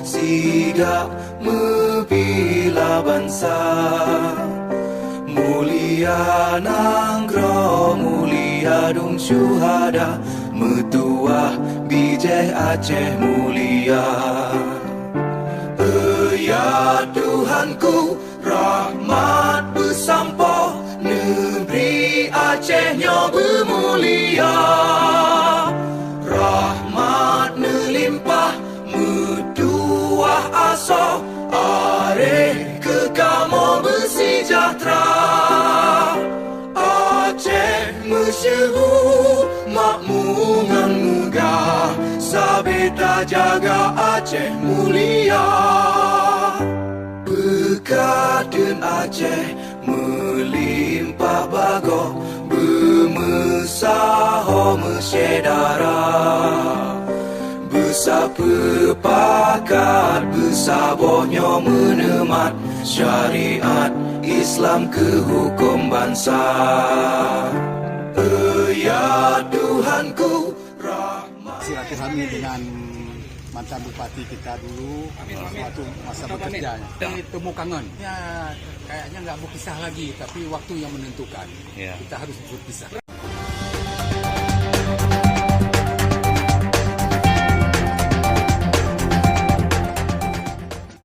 sigap membela bangsa. Mulia Nanggro, mulia Dung Syuhada, Metuah Bijai Aceh mulia. Ya Tuhanku, rahmat bersampo, negeri Acehnya bermulia. Rahmat melimpah, metuah aso, areh ke kamu bersejahtera. Aceh masyhur, makmungan megah, sabeta jaga Aceh mulia. Bekaden Aceh melimpah bago, bermesaho mesyedara. Besar pepakat, besabohnya menemat syariat Islam ke hukum bangsa. Ya Tuhanku, rahmat. Silaturahmi dengan mantan bupati kita dulu waktu masa bekerja. Temu kangen. Ya kayaknya nggak berpisah lagi, tapi waktu yang menentukan. Kita harus berpisah.